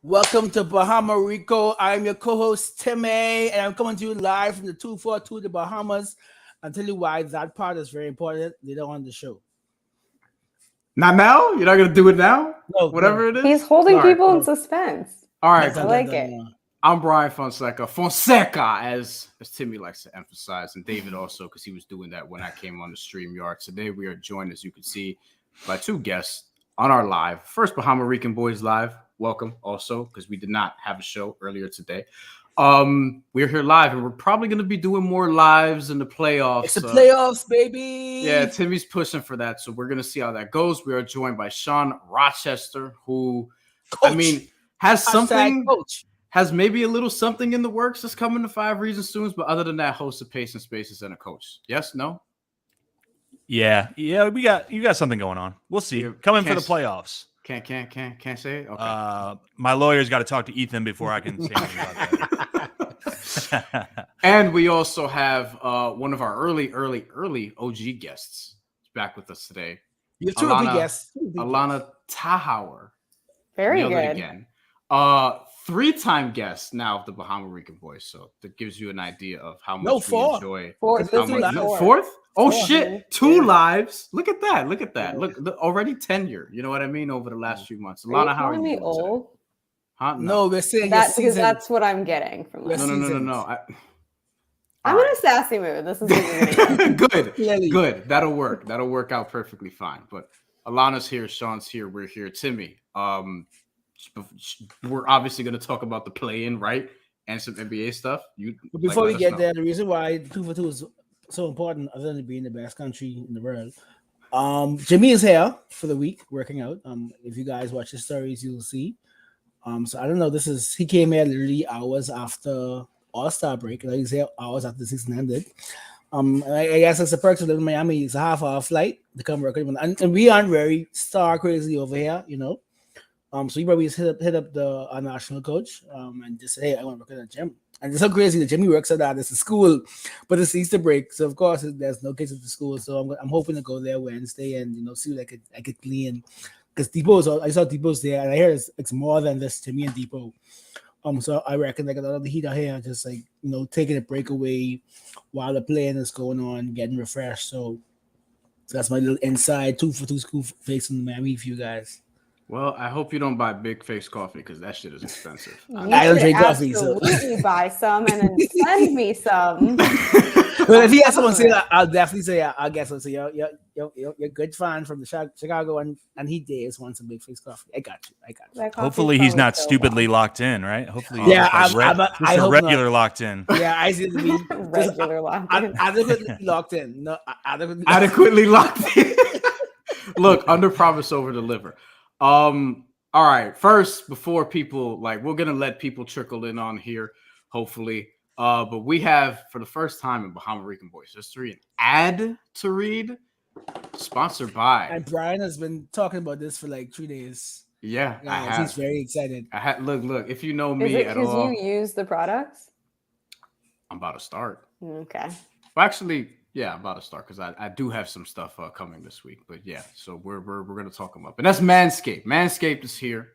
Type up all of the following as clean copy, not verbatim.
Welcome to Bahamarican. I'm your co-host Timmaay, and I'm coming to you live from the 242, the Bahamas. I'll tell you why that part is very important later on the show. Not now? You're not going to do it now? No, Whatever it is? He's holding All right. people in suspense. All right. I like it. I'm Bryan Fonseca, as Timmy likes to emphasize, and David also, because he was doing that when I came on the StreamYard. Today we are joined, as you can see, by two guests on our live. First, Bahamarican Boys Live. Welcome also, because we did not have a show earlier today. We're here live, and we're probably going to be doing more lives in the playoffs. It's the playoffs, baby. Yeah, Timmy's pushing for that, so we're going to see how that goes. We are joined by Sean Rochester, who, has something, has maybe a little something in the works that's coming to 5 Reasons Students, but other than that, hosts of Pace and Spaces and a coach. Yes, no? Yeah, you got something going on. We'll see. Coming for the playoffs. Can't say it? Okay. My lawyer's got to talk to Ethan before I can say anything about that. And we also have one of our early OG guests back with us today. You have two OG guests. Allana Tachauer. Very good. Again. 3-time guest now of the Bahamarican Boys. So that gives you an idea of how much we enjoy. Fourth? Oh, shit. 2 lives. Look at that. Look, already tenure. You know what I mean? Over the last few months. Allana, how are you doing old? Huh? No, we're saying that because that's what I'm getting from this. No. I'm in a sassy mood. This is good. That'll work out perfectly fine. But Allana's here, Sean's here, we're here. Timmy, we're obviously going to talk about the play-in, right? And some NBA stuff. But before we get there, the reason why 242 is so important, other than being the best country in the world, Jimmy is here for the week working out. If you guys watch his stories, you'll see. So I don't know. He came here literally hours after All-Star break, and he's here hours after the season ended. I guess it's a perk to live in Miami. It's a half-hour flight to come work, and we aren't very star crazy over here, you know. So he probably just hit up our national coach and just say, hey, I want to work at the gym. And it's so crazy that Jimmy works at that. It's a school, but it's Easter break. So, of course, there's no kids at the school. So I'm hoping to go there Wednesday and, see what I could clean. Because I saw Depot's there, and I hear it's more than just Timmy and Depot. So I reckon like a lot of the heat out here, just taking a break away while the playing is going on, getting refreshed. So that's my little inside 242 school face in Miami for you guys. Well, I hope you don't buy Big Face coffee because that shit is expensive. I don't drink coffee, so buy some and then send me some. But if he has someone say that, I'll definitely say I'll get some. So you're a good fan from the Chicago and he days wants some Big Face coffee. I got you. Hopefully he's not stupidly locked in, right? Hopefully, I hope regular locked in. Yeah, I see the mean regular locked in. Adequately locked in. No, adequately locked in. Look, under promise, over deliver. All right. First, before people we're gonna let people trickle in on here, hopefully. But we have, for the first time in Bahamarican Boys history, an ad to read, sponsored by. And Bryan has been talking about this for 3 days. Yeah, he's very excited. Look. If you know me Is it at all, because you use the products? I'm about to start. Okay. Well, actually. Yeah, I'm about to start because I do have some stuff coming this week. But yeah, so we're going to talk them up. And that's Manscaped. Manscaped is here.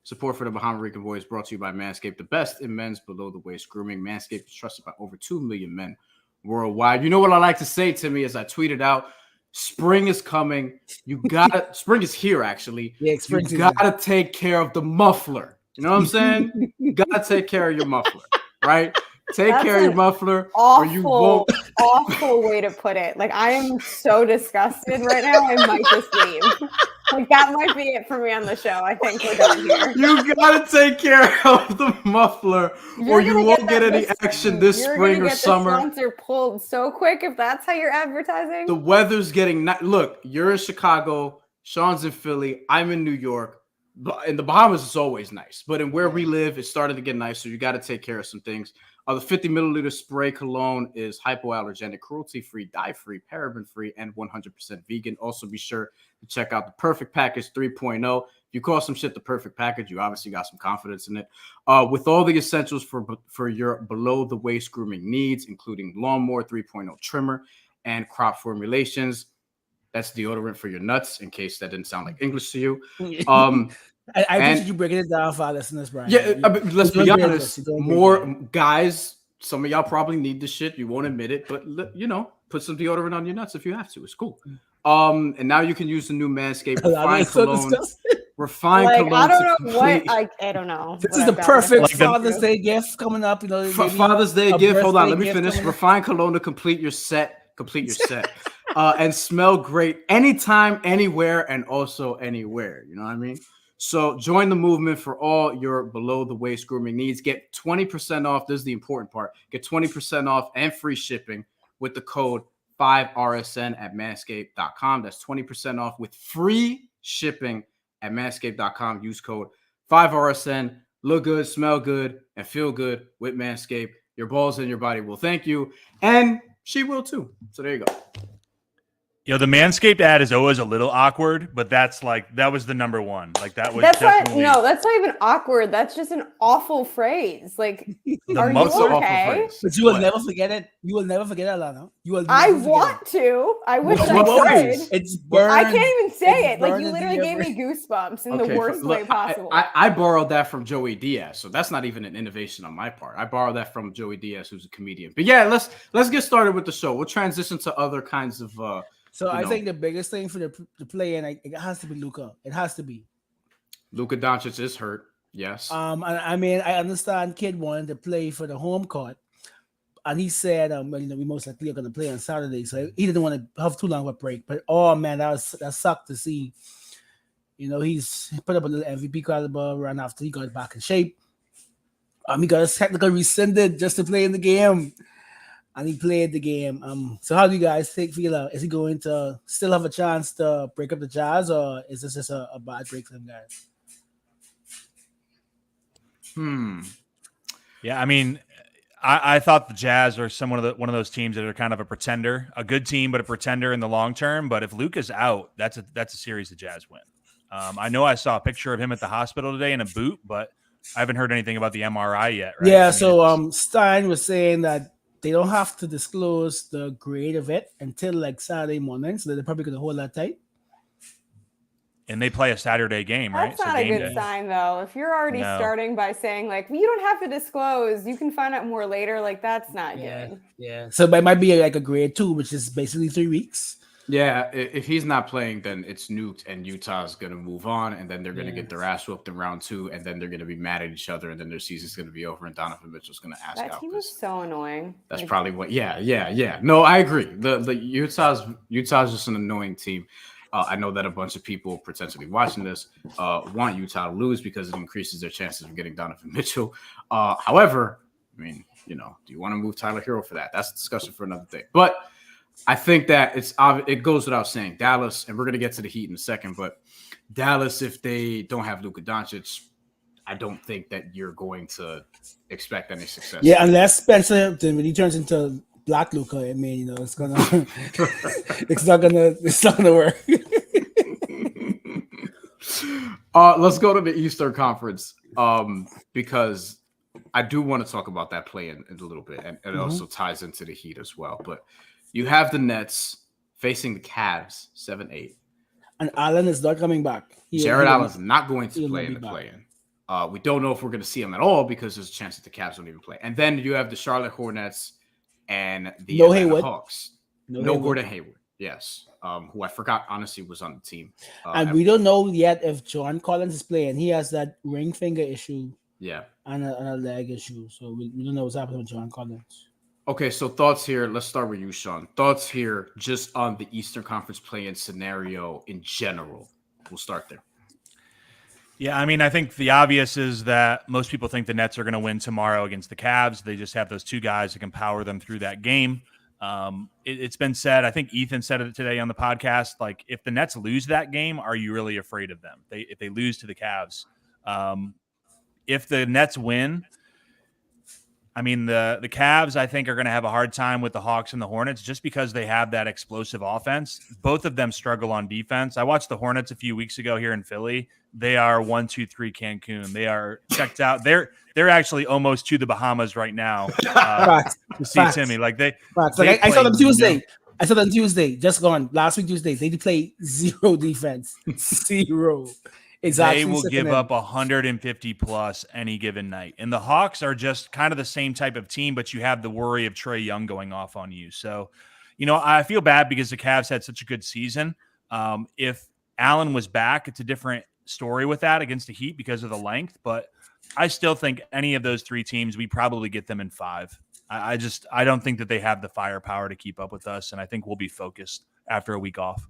Support for the Bahamarican Boys brought to you by Manscaped, the best in men's below-the-waist grooming. Manscaped is trusted by over 2 million men worldwide. You know what I like to say to me as I tweeted out, spring is coming. Spring is here, actually. Yeah, you got to take care of the muffler. You know what I'm saying? You got to take care of your muffler, right? Take care of your muffler or you won't. Awful way to put it. I am so disgusted right now. I might just leave. That might be it for me on the show. I think we're done here. You gotta take care of the muffler or you won't get any action this spring or summer. You're gonna get the sponsor pulled so quick if that's how you're advertising. The weather's getting look, you're in Chicago, Sean's in Philly, I'm in New York. In the Bahamas, it's always nice. But in where we live, it's starting to get nice, so you got to take care of some things. The 50 milliliter spray cologne is hypoallergenic, cruelty-free, dye-free, paraben-free, and 100% vegan. Also, be sure to check out the Perfect Package 3.0. If you call some shit the Perfect Package, you obviously got some confidence in it. With all the essentials for your below-the-waist grooming needs, including Lawnmower 3.0 trimmer and crop formulations. That's deodorant for your nuts, in case that didn't sound like English to you. I appreciate you breaking it down for our listeners, Bryan. Yeah, let's be honest. More great. guys, some of y'all probably need this shit. You won't admit it, but put some deodorant on your nuts if you have to. It's cool. And now you can use the new Manscaped refined cologne. Refined cologne. I don't know what. I don't know. This is the perfect Father's Day gift coming up. Father's Day gift. Hold on, let me finish. Refined cologne to complete your set. And smell great anytime, anywhere, and also anywhere. You know what I mean? So join the movement for all your below the waist grooming needs. Get 20% off. This is the important part. Get 20% off and free shipping with the code 5RSN at manscaped.com. That's 20% off with free shipping at manscaped.com. Use code 5RSN. Look good, smell good, and feel good with Manscaped. Your balls and your body will thank you, and she will too. So there you go. The Manscaped ad is always a little awkward, but that was the number one. Like that was that's definitely that's not even awkward. That's just an awful phrase. Like, are you okay? But you will never forget it. You will never forget it, Alana. You will. I want to. I wish I could. It's burned. I can't even say it. Like, you literally gave me goosebumps in the worst way possible. I borrowed that from Joey Diaz, so that's not even an innovation on my part. I borrowed that from Joey Diaz, who's a comedian. But yeah, let's get started with the show. We'll transition to other kinds of. So I think the biggest thing for the play, and it has to be Luka. It has to be. Luka Doncic is hurt. Yes. I mean, I understand Kid wanted to play for the home court, and he said, we most likely are going to play on Saturday, so he didn't want to have too long of a break. But man, that sucked to see. He's put up a little MVP caliber run after he got back in shape. He got his technical rescinded just to play in the game. And he played the game. So how do you guys feel? Is he going to still have a chance to break up the Jazz, or is this just a bad break for him, guys? Yeah, I mean, I thought the Jazz are one of those teams that are kind of a pretender, a good team, but a pretender in the long term. But if Luka's out, that's a series the Jazz win. I know I saw a picture of him at the hospital today in a boot, but I haven't heard anything about the MRI yet. Right? Yeah, so Stein was saying that they don't have to disclose the grade of it until like Saturday morning, so they're probably going to hold that tight. And they play a Saturday game, right? That's not a good sign, though. If you're already starting by saying, like, you don't have to disclose, you can find out more later, like, that's not good. Yeah. So it might be like a grade 2, which is basically 3 weeks. Yeah, if he's not playing, then it's nuked, and Utah's going to move on, and then they're going to get their ass whooped in round 2, and then they're going to be mad at each other, and then their season's going to be over, and Donovan Mitchell's going to ask out. That team was so annoying. That's probably what. Yeah. No, I agree. The Utah's just an annoying team. I know that a bunch of people potentially watching this want Utah to lose because it increases their chances of getting Donovan Mitchell. However, I mean, do you want to move Tyler Herro for that? That's a discussion for another day. But I think that it goes without saying. Dallas, and we're going to get to the Heat in a second, but Dallas, if they don't have Luka Doncic, I don't think that you're going to expect any success. Yeah, unless Spencer, when he turns into Black Luka, I mean, it's gonna, it's not gonna work. Let's go to the Eastern Conference because I do want to talk about that play in a little bit, and it also ties into the Heat as well, but. You have the Nets facing the Cavs, 7-8. And Allen is not coming back. Jared Allen's not going to play in the play-in. We don't know if we're going to see him at all because there's a chance that the Cavs don't even play. And then you have the Charlotte Hornets and the Atlanta Hawks. No Gordon Hayward, yes. Who I forgot, honestly, was on the team. And we don't know yet if John Collins is playing. He has that ring finger issue. Yeah. And a leg issue. So we don't know what's happening with John Collins. Okay, so thoughts here. Let's start with you, Sean. Thoughts here just on the Eastern Conference play-in scenario in general. We'll start there. Yeah, I mean, I think the obvious is that most people think the Nets are going to win tomorrow against the Cavs. They just have those two guys that can power them through that game. It's been said, I think Ethan said it today on the podcast, like if the Nets lose that game, are you really afraid of them? If they lose to the Cavs. If the Nets win, I mean, the Cavs, I think, are going to have a hard time with the Hawks and the Hornets just because they have that explosive offense. Both of them struggle on defense. I watched the Hornets a few weeks ago here in Philly. They are 1-2-3 Cancun. They are checked out. They're actually almost to the Bahamas right now to see Timmy. Like they I saw them Tuesday. I saw them Tuesday. Just gone last week Tuesday. They play zero defense. Zero. Exactly. they will give up 150 plus any given night. And the Hawks are just kind of the same type of team, but you have the worry of Trae Young going off on you. So, I feel bad because the Cavs had such a good season. If Allen was back, it's a different story with that against the Heat because of the length. But I still think any of those three teams, we probably get them in 5. I don't think that they have the firepower to keep up with us. And I think we'll be focused after a week off.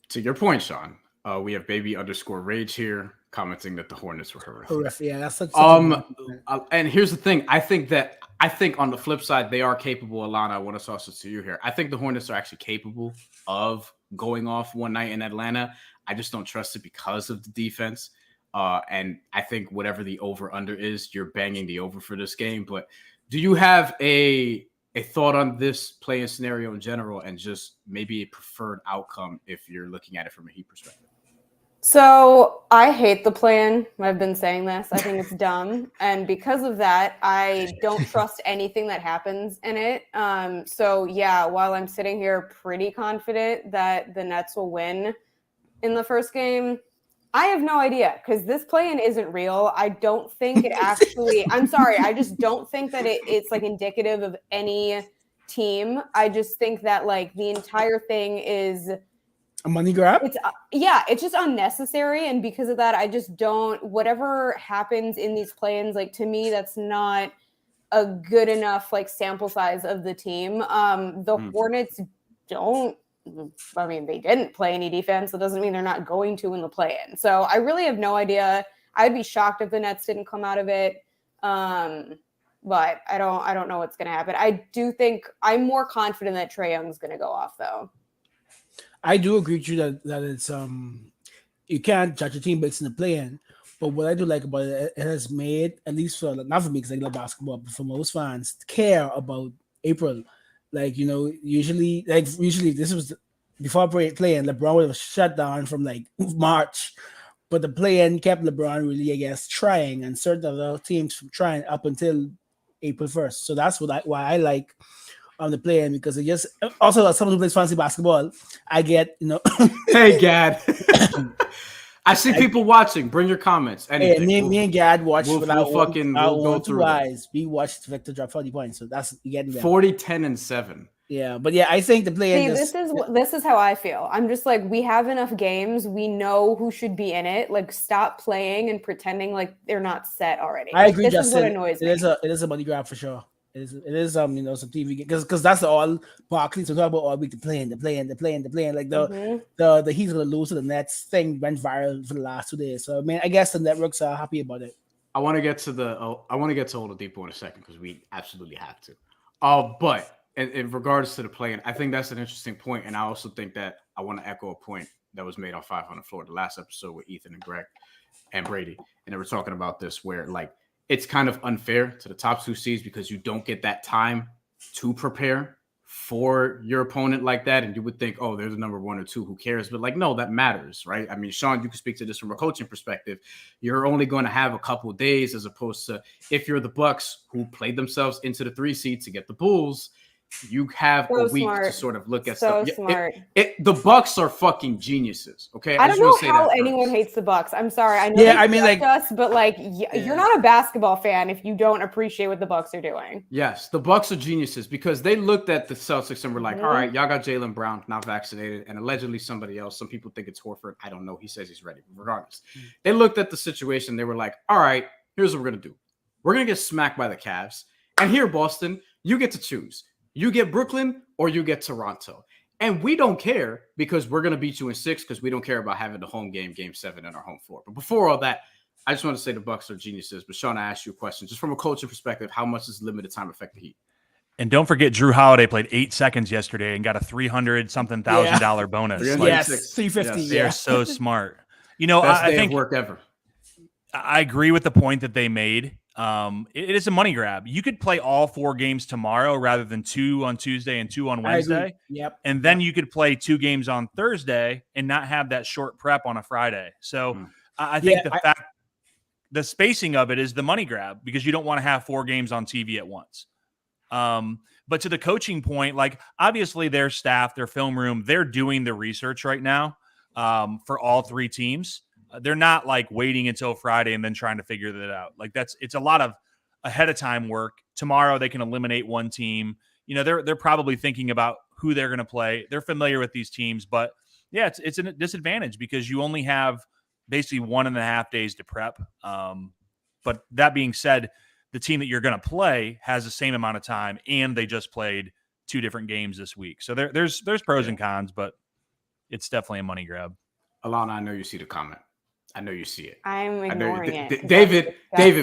To your point, Sean, we have baby_rage here commenting that the Hornets were horrific. Yeah, that's such and here's the thing. I think on the flip side, they are capable. Allana, I want to also to you here. I think the Hornets are actually capable of going off one night in Atlanta. I just don't trust it because of the defense. And I think whatever the over-under is, you're banging the over for this game. But do you have a thought on this play-in scenario in general and just maybe a preferred outcome if you're looking at it from a Heat perspective? So I hate the plan. I've been saying this. I think it's dumb. And because of that, I don't trust anything that happens in it. So yeah, while I'm sitting here pretty confident that the Nets will win in the first game, I have no idea because this play-in isn't real. I don't think it actually, I'm sorry. I just don't think that it's like indicative of any team. I just think that like the entire thing is a money grab. It's just unnecessary. And because of that, I just don't, whatever happens in these play-ins, like to me, that's not a good enough like sample size of the team. The Hornets they didn't play any defense. That doesn't mean they're not going to in the play-in. So I really have no idea. I'd be shocked if the Nets didn't come out of it. But I don't know what's going to happen. I do think I'm more confident that Trae Young's going to go off though. I do agree with you that it's you can't judge a team based on the play-in. But what I do like about it, it has made, at least for not for me because I love basketball, but for most fans, care about April. Like, usually this was before play-in, LeBron was shut down from like March, but the play-in kept LeBron really, I guess, trying, and certain other teams from trying up until April 1st. So that's why I like the play-in, because it just also as someone who plays fantasy basketball, I get Hey, Gad. I see people watching. Bring your comments. Anything. Hey, me and Gad watched we'll go through eyes. We watched Victor drop 40 points, so that's getting there. 40, 10, and 7. Yeah, but yeah, I think the play-in. This is how I feel. I'm just like, we have enough games. We know who should be in it. Like, stop playing and pretending like they're not set already. I agree, this Justin. Is what annoys me. It is a money grab for sure. It is some TV because that's all Barkley. So talk about all week the playing. Like the Heat's gonna lose to the Nets thing went viral for the last 2 days. So I guess the networks are happy about it. I want to get to Oladipo in a second because we absolutely have to. But in regards to the play-in, I think that's an interesting point, and I also think that I want to echo a point that was made on 5 on the Floor, the last episode with Ethan and Greg and Brady, and they were talking about this where like it's kind of unfair to the top 2 seeds because you don't get that time to prepare for your opponent like that, and you would think, oh, they're the number 1 or 2, who cares? But like, no, that matters, right? I mean, Sean, you can speak to this from a coaching perspective. You're only going to have a couple of days as opposed to if you're the Bucks who played themselves into the 3 seed to get the Bulls. You have a week to sort of look at stuff. Smart. The Bucks are fucking geniuses. Okay, I don't know how anyone hates the Bucks. I'm sorry. I know us, but like, you're not a basketball fan if you don't appreciate what the Bucks are doing. Yes, the Bucks are geniuses because they looked at the Celtics and were like, all right, y'all got Jaylen Brown not vaccinated, and allegedly somebody else. Some people think it's Horford. I don't know. He says he's ready. Regardless, they looked at the situation. They were like, all right, here's what we're gonna do. We're gonna get smacked by the Cavs, and here, Boston, you get to choose. You get Brooklyn or you get Toronto. And we don't care because we're going to beat you in 6 because we don't care about having the home game 7 on our home floor. But before all that, I just want to say the Bucks are geniuses. But Sean, I asked you a question. Just from a coaching perspective, how much does limited time affect the Heat? And don't forget, Drew Holiday played 8 seconds yesterday and got a $300-something thousand bonus. Yes, $350. Yes, they're so smart. Best I day think of work ever. I agree with the point that they made. It is a money grab. You could play all 4 games tomorrow rather than 2 on Tuesday and 2 on Wednesday. Yep. And then you could play 2 games on Thursday and not have that short prep on a Friday. So I think the spacing of it is the money grab because you don't want to have 4 games on TV at once. But to the coaching point, like obviously their staff, their film room, they're doing the research right now for all 3 teams. They're not like waiting until Friday and then trying to figure that out. Like it's a lot of ahead of time work. Tomorrow they can eliminate one team. They're probably thinking about who they're going to play. They're familiar with these teams, but yeah, it's a disadvantage because you only have basically 1.5 days to prep. But that being said, the team that you're going to play has the same amount of time, and they just played 2 different games this week. So there's pros and cons, but it's definitely a money grab. Alana, I know you see the comment. I know you see it. I'm ignoring it. David,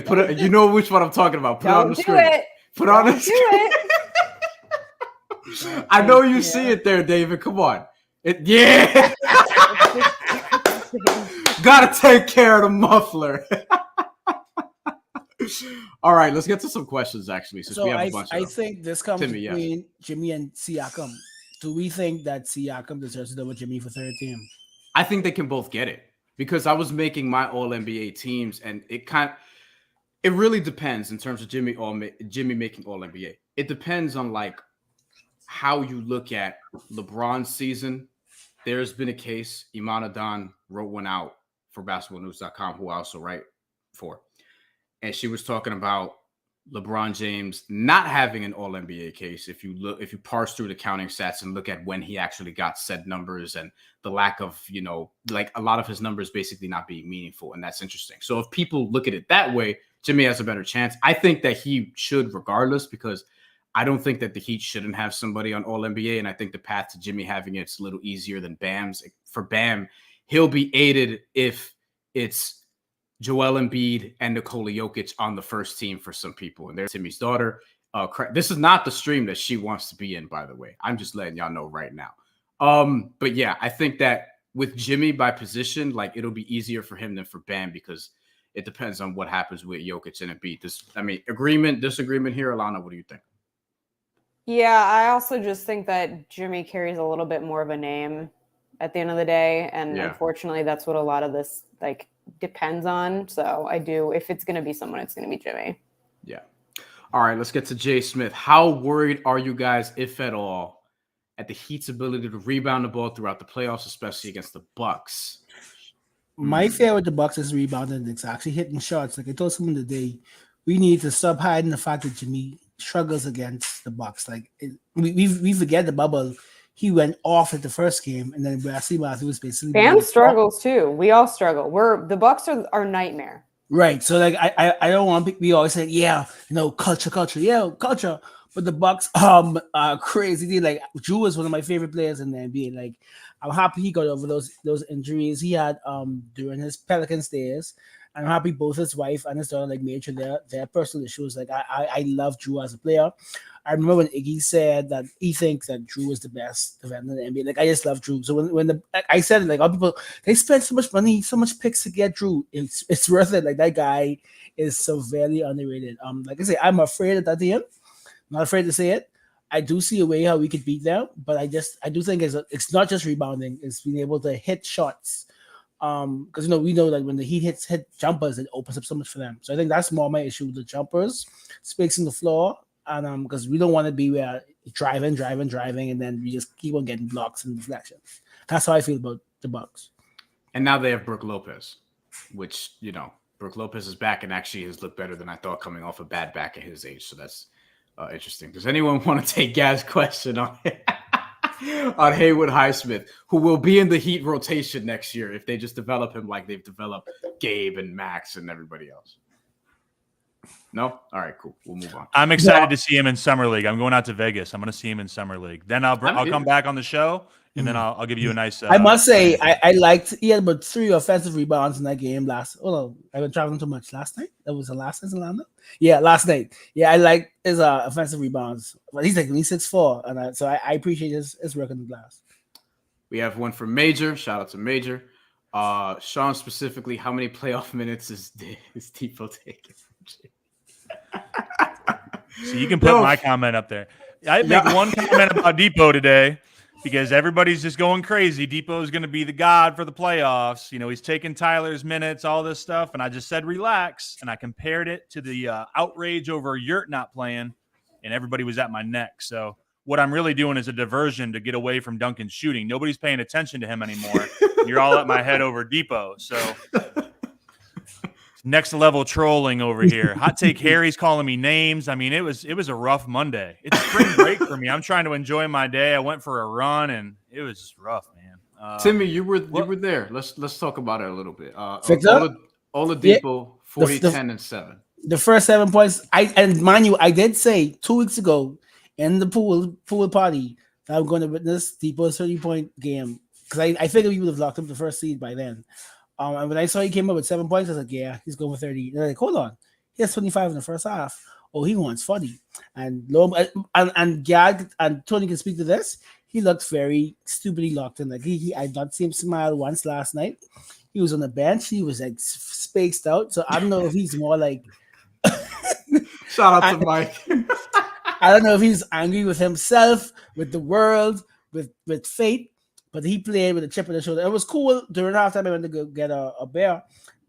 put it. You know which one I'm talking about. Put it on the screen. Put it on the screen. I know you see it there, David. Come on. Yeah. Gotta take care of the muffler. All right, let's get to some questions, actually, since we have a bunch of them. I think this comes between Jimmy and Siakam. Do we think that Siakam deserves to double Jimmy for third team? I think they can both get it because I was making my All-NBA teams, and it really depends in terms of Jimmy making All-NBA. It depends on, like, how you look at LeBron's season. There's been a case. Iman Adan wrote one out for basketballnews.com, who I also write for. And she was talking about LeBron James not having an All-NBA case. If you parse through the counting stats and look at when he actually got said numbers and the lack of, like a lot of his numbers basically not being meaningful. And that's interesting. So if people look at it that way, Jimmy has a better chance. I think that he should regardless, because I don't think that the Heat shouldn't have somebody on All-NBA. And I think the path to Jimmy having it's a little easier than Bam's. For Bam, he'll be aided if it's Joel Embiid and Nikola Jokic on the first team for some people. And there's Timmy's daughter. This is not the stream that she wants to be in, by the way. I'm just letting y'all know right now. But yeah, I think that with Jimmy by position, like it'll be easier for him than for Bam because it depends on what happens with Jokic and Embiid. Agreement, disagreement here. Alana, what do you think? Yeah, I also just think that Jimmy carries a little bit more of a name at the end of the day. And unfortunately, that's what a lot of this depends on. So I do, if it's going to be someone, it's going to be Jimmy. Yeah. All right, let's get to Jay Smith. How worried are you guys, if at all, at the Heat's ability to rebound the ball throughout the playoffs, especially against the Bucks? My fear with the Bucks is rebounding. It's actually hitting shots. Like I told someone today, we need to stop hiding the fact that Jimmy struggles against the Bucks. We forget the bubble. He went off at the first game, and then Wesley Matthews basically. Bam struggles too. We all struggle. The Bucks are our nightmare. Right. So I don't want to. We always say culture. Yeah, culture. But the Bucks are crazy. Like Drew is one of my favorite players in the NBA. Like I'm happy he got over those injuries he had during his Pelicans days. I'm happy both his wife and his daughter made sure their personal issues. I love Drew as a player. I remember when Iggy said that he thinks that Drew is the best defender in the NBA. I just love Drew. So when I said it, all people, they spend so much money, so much picks to get Drew. It's worth it. That guy is severely underrated. Like I say, I'm afraid of that team. Not afraid to say it. I do see a way how we could beat them, but I do think it's not just rebounding; it's being able to hit shots. Because we know that when the Heat hit jumpers, it opens up so much for them. So I think that's more my issue with the jumpers, spacing the floor, and because we don't want to be where driving, and then we just keep on getting blocks and deflections. That's how I feel about the Bucks. And now they have Brook Lopez, which Brook Lopez is back and actually has looked better than I thought coming off a bad back at his age. So that's interesting. Does anyone want to take Gaz's question on on Haywood Highsmith, who will be in the Heat rotation next year if they just develop him like they've developed Gabe and Max and everybody else? No? All right, cool. We'll move on. I'm excited to see him in Summer League. I'm going out to Vegas. I'm going to see him in Summer League. Then I'll come back on the show, and then I'll give you a nice. I must say, I liked. He had about 3 offensive rebounds in that game last. Oh no, I've been traveling too much last night. That was the last night in Atlanta. Yeah, last night. Yeah, I like his offensive rebounds. But he's 6'4", and so I appreciate his work on the glass. We have one from Major. Shout out to Major. Sean specifically, how many playoff minutes is Depot taking? So you can put my comment up there. I make one comment about Depot today because everybody's just going crazy. Depot is going to be the god for the playoffs. He's taking Tyler's minutes, all this stuff. And I just said, relax. And I compared it to the outrage over Yurt not playing, and everybody was at my neck. So what I'm really doing is a diversion to get away from Duncan's shooting. Nobody's paying attention to him anymore. You're all at my head over Depot. So next level trolling over here. Hot take Harry's calling me names. I mean, it was a rough Monday. It's spring break for me. I'm trying to enjoy my day. I went for a run and it was just rough, man. Timmy, you were there. Let's talk about it a little bit. Yeah, Oladipo, 40, 10, and 7. The first 7 points. And mind you, I did say 2 weeks ago in the pool party that I'm going to witness Depot's 30-point game because I figured we would have locked up the first seed by then. And when I saw he came up with 7 points, I was like, yeah, he's going for 30. And they're like, hold on, he has 25 in the first half. Oh, he wants 40. And Gad and Tony can speak to this. He looked very stupidly locked in. Like I did not see him smile once last night. He was on the bench. He was like spaced out. So I don't know if he's more like. Shout out to Mike. I don't know if he's angry with himself, with the world, with fate. But he played with a chip on the shoulder. It was cool. During halftime, I went to go get a beer.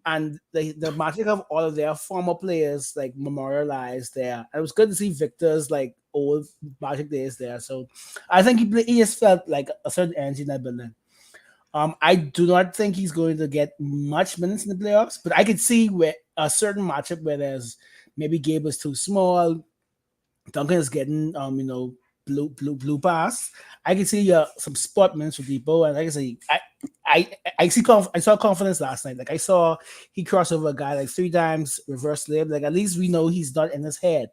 And the magic of all of their former players like memorialized there. And it was good to see Victor's like old Magic days there. So I think he just felt like a certain energy in that building. I do not think he's going to get much minutes in the playoffs, but I could see where a certain matchup where there's maybe Gabe is too small, Duncan is getting blue pass. I can see some spot minutes for Depot, and like I say, I saw confidence last night. Like I saw he crossed over a guy like 3 times, reverse layup. Like at least we know he's not in his head.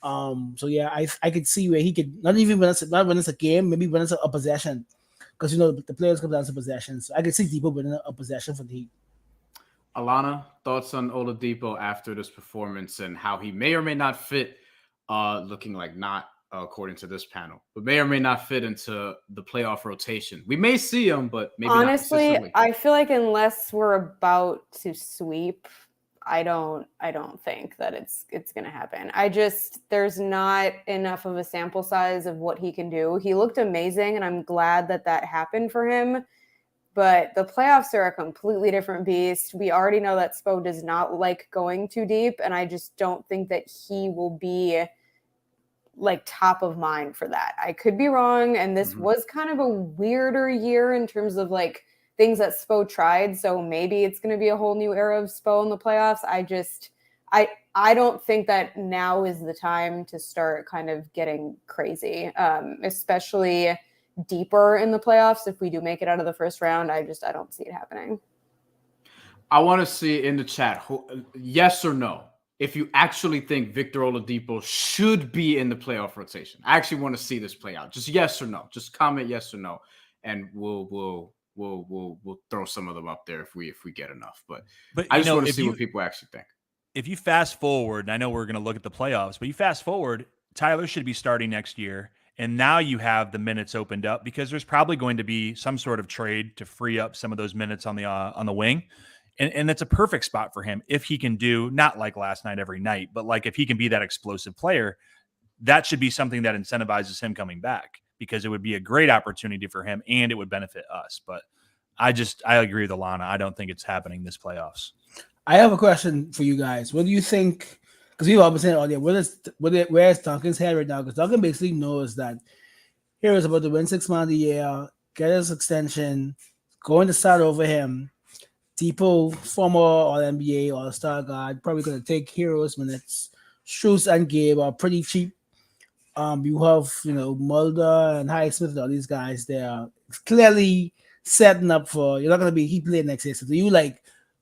So yeah, I could see where he could not even win us a game, maybe win us a possession, because the players come down to possessions. So I could see Depot winning a possession for the Heat. Alana, thoughts on Oladipo after this performance and how he may or may not fit, looking like not according to this panel, but may or may not fit into the playoff rotation. We may see him, but maybe honestly, not I feel like unless we're about to sweep, I don't think that it's going to happen. There's not enough of a sample size of what he can do. He looked amazing, and I'm glad that happened for him. But the playoffs are a completely different beast. We already know that Spo does not like going too deep, and I just don't think that he will be like top of mind for that. I could be wrong, and this was kind of a weirder year in terms of like things that Spo tried, so maybe it's going to be a whole new era of Spo in the playoffs. I don't think that now is the time to start kind of getting crazy, especially deeper in the playoffs. If we do make it out of the first round, I don't see it happening. I want to see in the chat, yes or no, if you actually think Victor Oladipo should be in the playoff rotation. I actually want to see this play out. Just yes or no. Just comment yes or no, and we'll throw some of them up there if we get enough. But I just want to see what people actually think. If you fast forward, and I know we're going to look at the playoffs, but you fast forward, Tyler should be starting next year, and now you have the minutes opened up because there's probably going to be some sort of trade to free up some of those minutes on the wing. And it's a perfect spot for him if he can do, not like last night every night, but like if he can be that explosive player, that should be something that incentivizes him coming back, because it would be a great opportunity for him and it would benefit us. But I agree with Allana. I don't think it's happening this playoffs. I have a question for you guys. What do you think? Because we've all been saying all year, where's Duncan's head right now? Because Duncan basically knows that Herro is about to win 6 months a year, get his extension, going to start over him. Depot, former All-NBA, All-Star guard, probably going to take Herro's minutes. Strus and Gabe are pretty cheap. You have, Mulder and Highsmith and all these guys there. It's clearly setting up for, you're not going to be Heat playing next year. So do you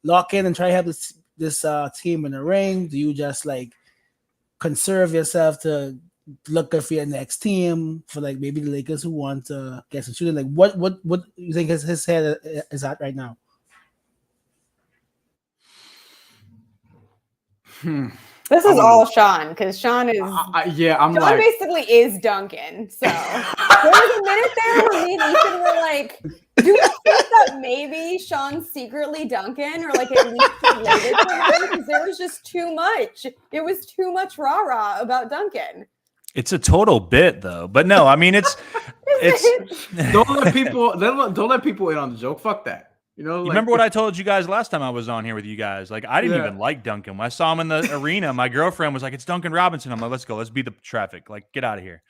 lock in and try to have this team in the ring? Do you just conserve yourself to look good for your next team, for maybe the Lakers who want to get some shooting? What you think his head is at right now? This is all Sean, because Sean is Sean basically is Duncan. So there was a minute there where me and Ethan were like, do you think that maybe Sean's secretly Duncan, or at least related to him? Because there was just too much. It was too much rah-rah about Duncan. It's a total bit though. But no, I mean it's don't let people in on the joke. Fuck that. You remember what I told you guys last time I was on here with you guys? I didn't even like Duncan. When I saw him in the arena, my girlfriend was like, "It's Duncan Robinson." I'm like, "Let's go. Let's beat the traffic. Get out of here."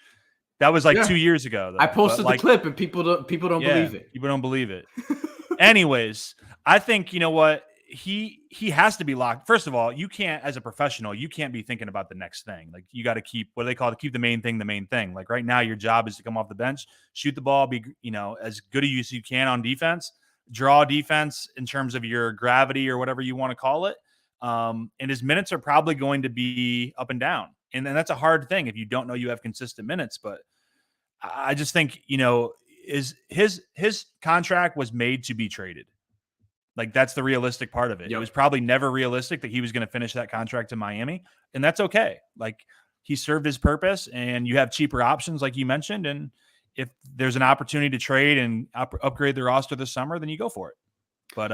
That was 2 years ago. Though. I posted the clip, and people don't believe it. People don't believe it. Anyways, I think you know what he has to be locked. First of all, you can't, as a professional, you can't be thinking about the next thing. Like you got to keep what do they call it? Keep the main thing the main thing. Like right now, your job is to come off the bench, shoot the ball, be as good as you can on defense, draw defense in terms of your gravity or whatever you want to call it. And his minutes are probably going to be up and down, and then that's a hard thing if you don't know you have consistent minutes. But I just think is his contract was made to be traded. Like that's the realistic part of it. Yep. It was probably never realistic that he was going to finish that contract in Miami, and that's okay. Like he served his purpose, and you have cheaper options, like you mentioned. And if there's an opportunity to trade and upgrade the roster this summer, then you go for it. But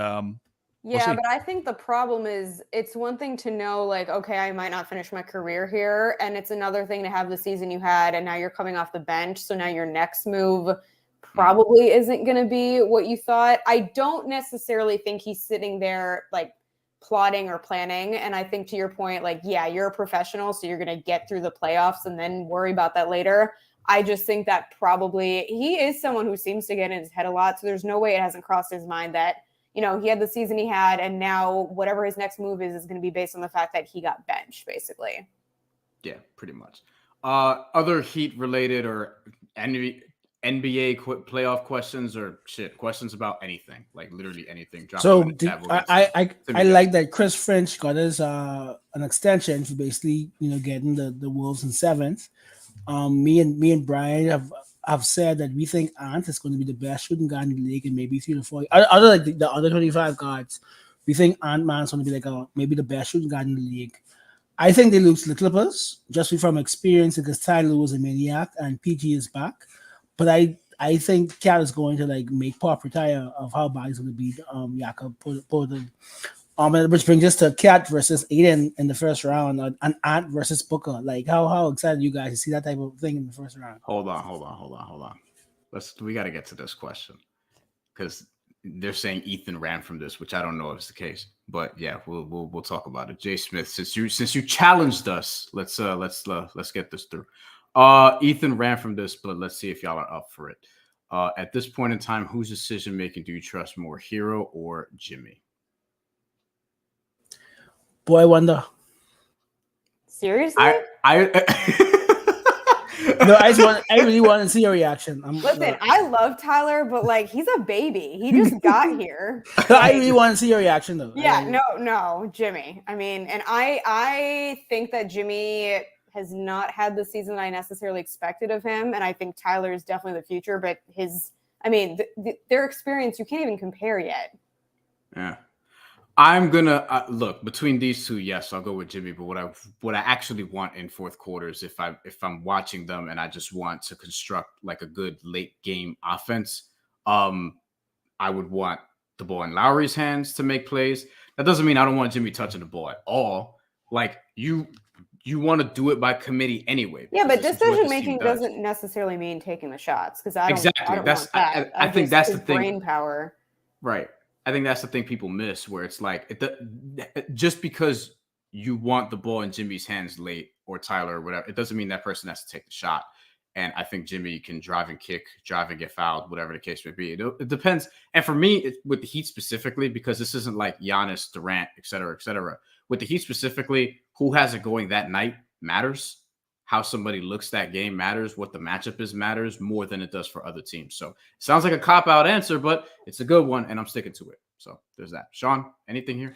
yeah, but I think the problem is it's one thing to know, like, okay, I might not finish my career here, and it's another thing to have the season you had, and now you're coming off the bench, so now your next move probably isn't going to be what you thought. I don't necessarily think he's sitting there like plotting or planning. And I think to your point, like, yeah, you're a professional, so you're going to get through the playoffs and then worry about that later. I just think that probably he is someone who seems to get in his head a lot. So there's no way it hasn't crossed his mind that, he had the season he had, and now whatever his next move is going to be based on the fact that he got benched, basically. Yeah, pretty much. Other Heat related or NBA playoff questions or questions about anything, like literally anything. So I like that Chris French got us an extension for basically getting the Wolves in 7th. Me and Bryan have said that we think Ant is going to be the best shooting guard in the league, and maybe 3 to 4 other like the other 25 guards. We think Ant-Man's going to be like maybe the best shooting guard in the league. I think they lose to the Clippers just from experience because Tyler was a maniac and PG is back. But I think Cat is going to like make Pop retire of how bad he's going to beat Jakob Poeltl. Which brings us to Cat versus Aiden in the first round, and Ant versus Booker. Like how excited you guys to see that type of thing in the first round? Hold on. We got to get to this question because they're saying Ethan ran from this, which I don't know if it's the case. But yeah, we'll talk about it. Jay Smith, since you challenged us, let's get this through. Ethan ran from this, but let's see if y'all are up for it. At this point in time, whose decision making do you trust more, Herro or Jimmy? Boy, I wonder. Seriously? No, I really want to see your reaction. Listen, I love Tyler, but like he's a baby. He just got here. I really want to see your reaction though. Yeah, no, Jimmy. I mean, and I think that Jimmy has not had the season I necessarily expected of him, and I think Tyler is definitely the future. But their experience you can't even compare yet. Yeah. I'm gonna look between these two. Yes, I'll go with Jimmy. But what I actually want in fourth quarters, if I'm watching them and I just want to construct like a good late game offense, I would want the ball in Lowry's hands to make plays. That doesn't mean I don't want Jimmy touching the ball at all. Like you want to do it by committee anyway. Yeah, but decision making doesn't necessarily mean taking the shots because I don't want that. I think that's the thing. Brain power, right? I think that's the thing people miss, where it's like just because you want the ball in Jimmy's hands late or Tyler or whatever, it doesn't mean that person has to take the shot. And I think Jimmy can drive and kick, drive and get fouled, whatever the case may be. It depends. And for me, with the Heat specifically, because this isn't like Giannis, Durant, et cetera, with the Heat specifically, who has it going that night matters. How somebody looks that game matters. What the matchup is matters more than it does for other teams. So it sounds like a cop-out answer, but it's a good one, and I'm sticking to it. So there's that. Sean, anything here?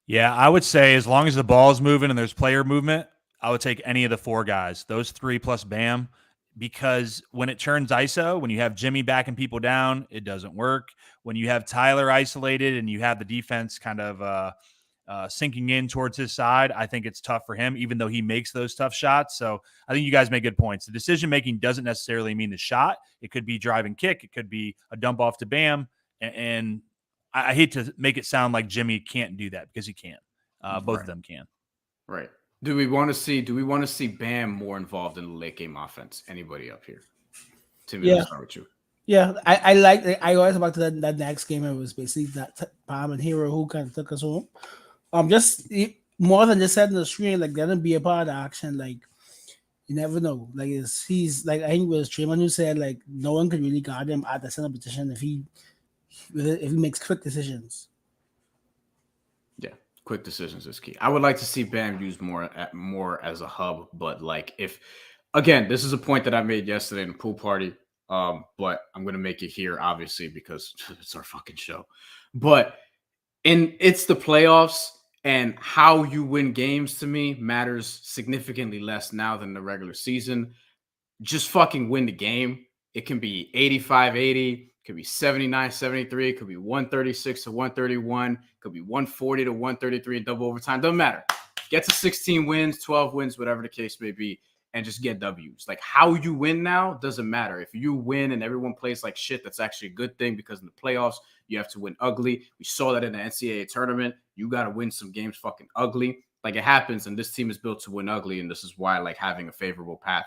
Yeah, I would say as long as the ball is moving and there's player movement, I would take any of the 4 guys, those 3 plus Bam, because when it turns ISO, when you have Jimmy backing people down, it doesn't work. When you have Tyler isolated and you have the defense kind of sinking in towards his side, I think it's tough for him, even though he makes those tough shots. So I think you guys make good points. The decision-making doesn't necessarily mean the shot. It could be drive and kick. It could be a dump off to Bam. And I hate to make it sound like Jimmy can't do that because he can. Both of them can. Right. Do we want to see Bam more involved in the late game offense? Anybody up here? Timmy, let's start with you. Yeah, I always about to that next game. It was basically that Pam and Herro who kind of took us home. Just more than just setting the screen, like gonna be a part of the action. Like you never know. Like he's like I think it was Draymond who said like no one could really guard him at the center position if he if he makes quick decisions. Yeah, quick decisions is key. I would like to see Bam used more as a hub, but like if again, this is a point that I made yesterday in the pool party. But I'm gonna make it here, obviously, because it's our fucking show. But it's the playoffs, and how you win games to me matters significantly less now than the regular season. Just fucking win the game. It can be 85-80, it could be 79-73, it could be 136 to 131, it could be 140 to 133 in double overtime. Doesn't matter. Get to 16 wins, 12 wins, whatever the case may be, and just get W's. Like how you win now doesn't matter. If you win and everyone plays like shit, that's actually a good thing because in the playoffs, you have to win ugly. We saw that in the NCAA tournament. You got to win some games fucking ugly. Like it happens, and this team is built to win ugly, and this is why like having a favorable path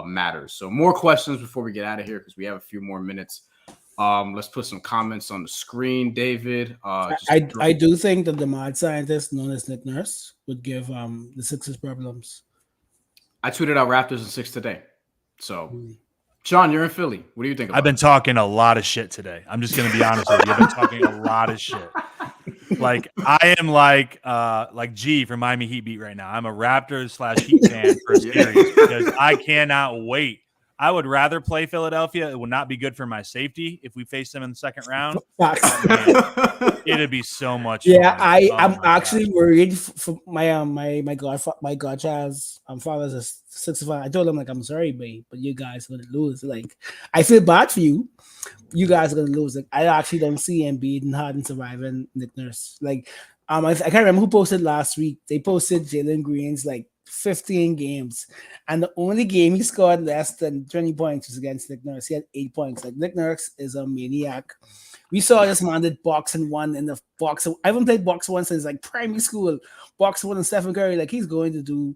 matters. So more questions before we get out of here because we have a few more minutes. Let's put some comments on the screen, David. I do think that the mad scientist known as Nick Nurse would give the Sixers problems. I tweeted out Raptors in 6 today. So, Sean, you're in Philly. What do you think about I've been talking a lot of shit today. I'm just going to be honest with you. I've been talking a lot of shit. Like I am like G from Miami Heat beat right now. I'm a Raptors / Heat fan for a series because I cannot wait. I would rather play Philadelphia. It would not be good for my safety if we face them in the second round. It'd be so much fun. I'm actually worried for my godchild's father's a 65. I told him like I'm sorry, babe, but you guys are gonna lose. Like I feel bad for you. You guys are gonna lose. Like I actually don't see Embiid and Harden surviving Nick Nurse. Like I can't remember who posted last week. They posted Jalen Green's like 15 games, and the only game he scored less than 20 points was against Nick Nurse. He had 8 points. Like Nick Nurse is a maniac. We saw this man did box and one in the box. I haven't played box one since like primary school. Box one and Stephen Curry. Like he's going to do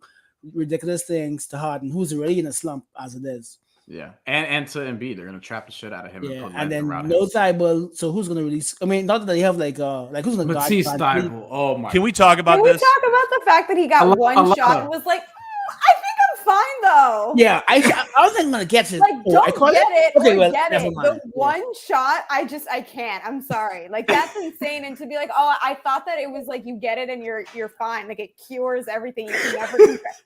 ridiculous things to Harden, who's already in a slump as it is. Yeah, and to Embiid, they're gonna trap the shit out of him. Yeah, and then no Thibault. So who's gonna release? I mean, not that they have like who's gonna Matisse Thibault. Oh my! Can we talk about this? Can we talk about the fact that he got one shot and was like, I think I'm fine though. Yeah, I don't think I'm gonna get it. Like, don't get it. Okay, well, get it. The one shot, I can't. I'm sorry. Like that's insane. And to be like, oh, I thought that it was like you get it and you're fine. Like it cures everything. You can never do that.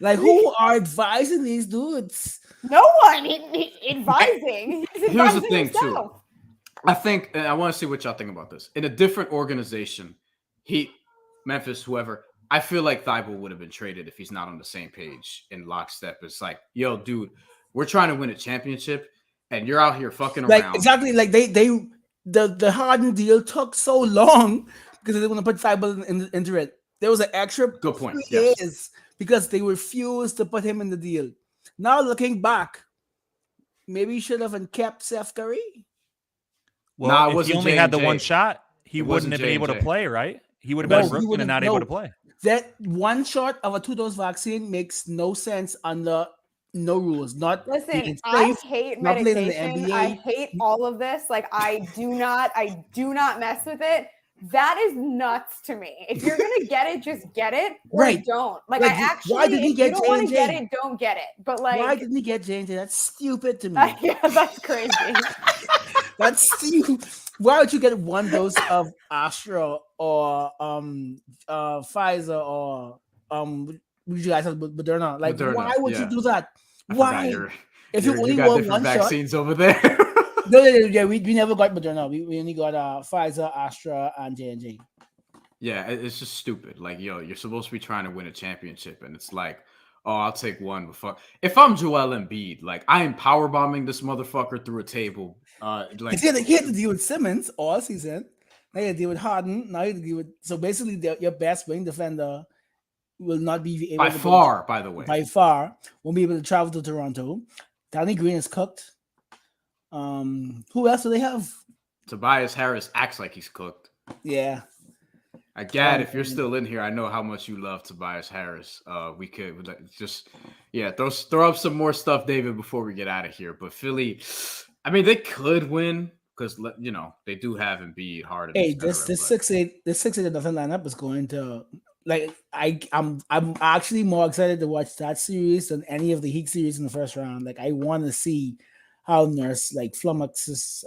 Like who are advising these dudes? No one. He's advising. Here's the thing too. I think, and I want to see what y'all think about this. In a different organization, Heat, Memphis, whoever, I feel like Thibault would have been traded if he's not on the same page in lockstep. It's like, yo, dude, we're trying to win a championship, and you're out here fucking like, around. Exactly. Like the Harden deal took so long because they want to put Thibault into it. There was an extra good point. Yes. Because they refused to put him in the deal. Now looking back, maybe you should have kept Seth Curry. Well, if he only had the one shot, he wouldn't have been able to play, right? He would have been Brooklyn and not able to play. That one shot of a 2-dose vaccine makes no sense under no rules. Listen, I hate medication. I hate all of this. Like I do not mess with it. That is nuts to me. If you're gonna get it, just get it, or right? Don't. Like I actually, why did he get? If you don't want to get it, don't get it. But like, why didn't he get J&J? That's stupid to me. Yeah, that's crazy. That's stupid. Why would you get one dose of Astra or Pfizer or would you guys have Moderna? Like, Moderna, why would you do that? Why? If you only got want different one vaccines shot, over there. No, we never got Moderna. We only got Pfizer, Astra, and J&J. Yeah, it's just stupid. Like, yo, you're supposed to be trying to win a championship, and it's like, oh, I'll take one. But fuck, if I'm Joel Embiid, like I am power bombing this motherfucker through a table. Like he had to deal with Simmons all season. Now you have to deal with Harden. Now you have to deal with so basically your best wing defender will not be able by the way. By far, won't be able to travel to Toronto. Danny Green is cooked. Who else do they have? Tobias Harris acts like he's cooked. Yeah. Gad, if you're still in here, I know how much you love Tobias Harris. We could just, throw up some more stuff, David, before we get out of here. But Philly, I mean, they could win because they do have Embiid, Harden. Hey, this 6-8 nothing lineup is going to like. I'm actually more excited to watch that series than any of the Heat series in the first round. Like, I want to see how Nurse like flummoxes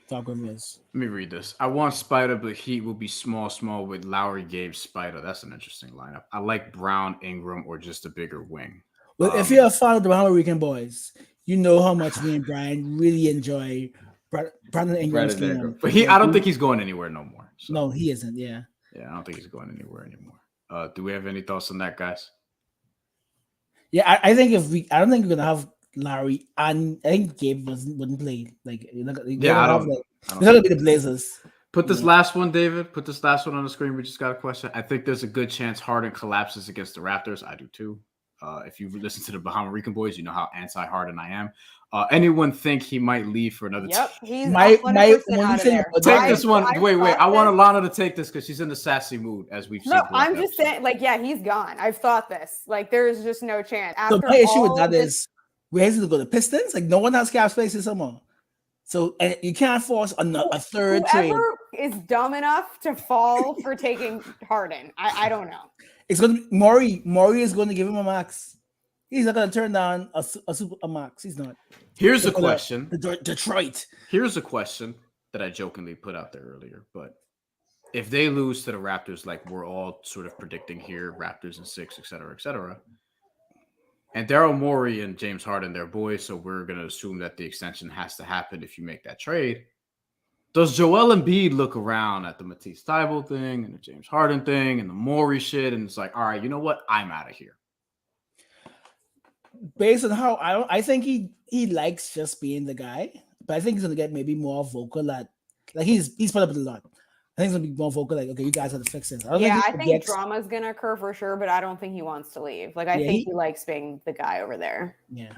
talk with this. Let me read this. I want Spider, but Heat will be small with Lowry, Gabe, Spider. That's an interesting lineup. I like Brown, Ingram, or just a bigger wing. Well, if you're a fan of the Bahamarican boys, you know how much me and Bryan really enjoy Brandon Ingram's game. But I don't think he's going anywhere no more. So. No, he isn't. Yeah. Yeah, I don't think he's going anywhere anymore. Do we have any thoughts on that, guys? Yeah, I think I don't think we're gonna have Larry, and I think Gabe wouldn't play. Like, it's not gonna be the Blazers. Put this last one, David. Put this last one on the screen. We just got a question. I think there's a good chance Harden collapses against the Raptors. I do too. If you listen to the Bahamarican boys, you know how anti-Harden I am. Anyone think he might leave for another team? Yep, he's my out of there. Take this one. Wait. I want Allana to take this because she's in the sassy mood, as we've seen. No, I'm just saying, like, yeah, he's gone. I've thought this. Like, there's just no chance. So my issue with that is, where is it to go? The Pistons? Like, no one has cap space in someone. So you can't force a third trade. Whoever is dumb enough to fall for taking Harden, I don't know. It's going to be Maury. Maury is going to give him a max. He's not going to turn down a max. He's not. Here's a question. Detroit. Here's a question that I jokingly put out there earlier. But if they lose to the Raptors, like we're all sort of predicting here, Raptors in 6, et cetera, and Daryl Morey and James Harden, they're boys, so we're going to assume that the extension has to happen if you make that trade. Does Joel Embiid look around at the Matisse Thybulle thing and the James Harden thing and the Morey shit, and it's like, all right, you know what? I'm out of here. Based on how I think he likes just being the guy, but I think he's gonna get maybe more vocal at like he's put up with a lot. I think he's gonna be more vocal, like, okay, you guys have to fix this. I think drama's gonna occur for sure, but I don't think he wants to leave. Like I think he likes being the guy over there. Yeah.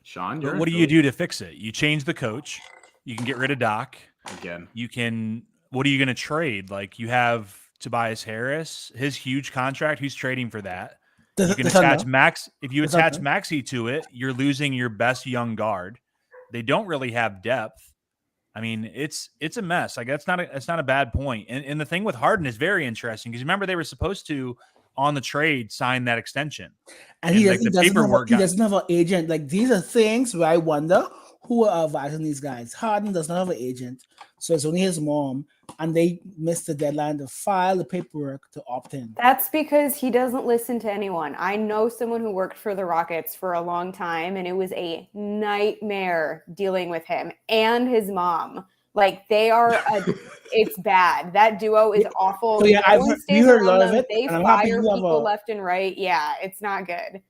Sean, what do you do to fix it? You change the coach. You can get rid of Doc. Again. You can. What are you going to trade? Like you have Tobias Harris, his huge contract. Who's trading for that? You can attach Max. If you attach Maxey to it, you're losing your best young guard. They don't really have depth. I mean, it's a mess. Like it's not a bad point. And the thing with Harden is very interesting because remember they were supposed to on the trade sign that extension, and he doesn't have an agent. Like these are things where I wonder who are advising these guys. Harden does not have an agent, so it's only his mom, and they missed the deadline to file the paperwork to opt in. That's because he doesn't listen to anyone. I know someone who worked for the Rockets for a long time, and it was a nightmare dealing with him and his mom. Like they are, it's bad. That duo is awful. So yeah, we heard a lot of it. They fire people left and right. Yeah, it's not good.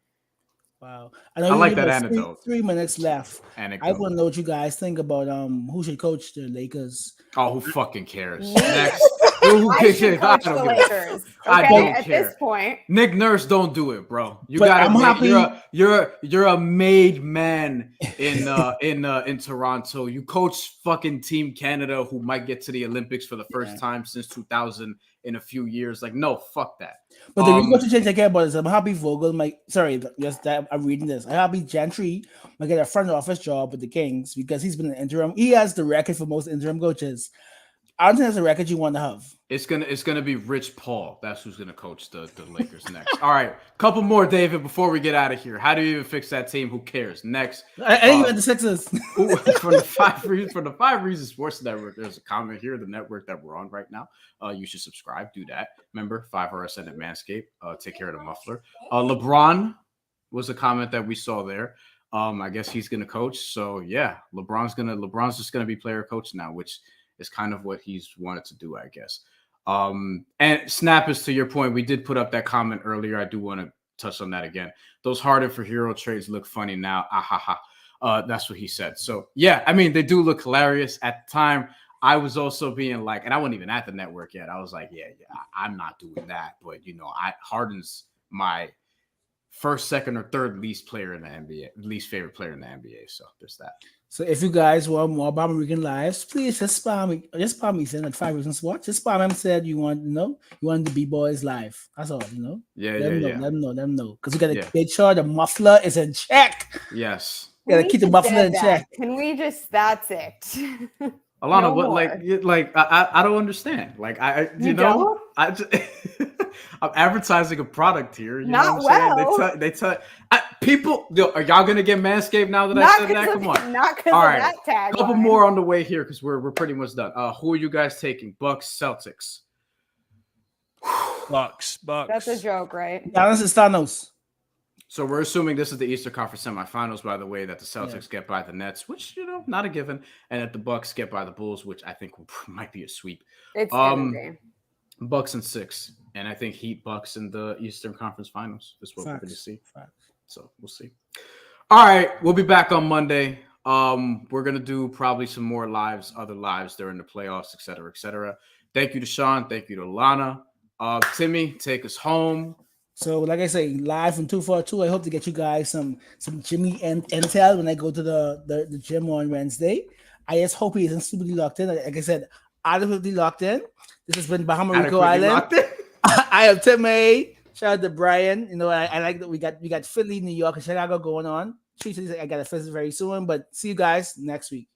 Wow. I like that anecdote. 3 minutes left. I want to know what you guys think about who should coach the Lakers. Oh, who fucking cares? Next. I should coach the Lakers. I don't at care. This point. Nick Nurse, don't do it, bro. You're a made man in Toronto. You coach fucking Team Canada, who might get to the Olympics for the first time since 2000 in a few years. Like, no, fuck that. But the reason to change I care about is I'm happy Vogel I'm reading this. I'm happy Gentry might get a front office job with the Kings because he's been an interim. He has the record for most interim coaches. I don't think that's a record you want to have. It's gonna be Rich Paul. That's who's gonna coach the Lakers next. All right, couple more, David, before we get out of here. How do you even fix that team? Who cares? Next, I think about the Sixers. For the 5 Reasons Sports Network, there's a comment here. The network that we're on right now. You should subscribe. Do that. Remember, 5RSN at Manscaped. Take care of the muffler. LeBron was a comment that we saw there. I guess he's gonna coach. So yeah, LeBron's just gonna be player coach now, which is kind of what he's wanted to do, I guess. And Snap is to your point. We did put up that comment earlier. I do want to touch on that again. Those Harden for Herro trades look funny now. That's what he said. So yeah, I mean, they do look hilarious. At the time, I was also being like, and I wasn't even at the network yet. I was like, yeah, I'm not doing that. But Harden's my first, second, or third least player in the NBA, least favorite player in the NBA. So there's that. So if you guys want more Bahamarican lives, please just spam me. Just spam me saying that 5 Reasons Sports. Just spam him said you want the B-Boys live. That's all, Yeah. Let them know. Because we gotta make sure the muffler is in check. Yes. We gotta keep the muffler in check. Can we just that's it? Alana, no what more. like I don't understand. Like I'm advertising a product here. You Not know what I'm well. saying? People, are y'all gonna get Manscaped now that I said that? Come on. Not because All of right. that tag. A couple more on the way here because we're pretty much done. Who are you guys taking? Bucks, Celtics. Bucks. That's a joke, right? Giannis is Thanos. So we're assuming this is the Eastern Conference semifinals, by the way, that the Celtics get by the Nets, which, not a given, and that the Bucks get by the Bulls, which I think might be a sweep. It's gonna be. Bucks in 6, and I think Heat Bucks in the Eastern Conference Finals is what we're going to see. So we'll see. All right, we'll be back on Monday. We're going to do probably some more other lives during the playoffs, et cetera, et cetera. Thank you to Sean. Thank you to Allana. Timmy, take us home. So, like I say, live from 242. I hope to get you guys some Jimmy and intel when I go to the gym on Wednesday. I just hope he isn't stupidly locked in. Like I said, adequately locked in. This has been Bahamarican Island. I am Timmaay. Shout out to Bryan. I like that we got Philly, New York, and Chicago going on. I got a visit very soon, but see you guys next week.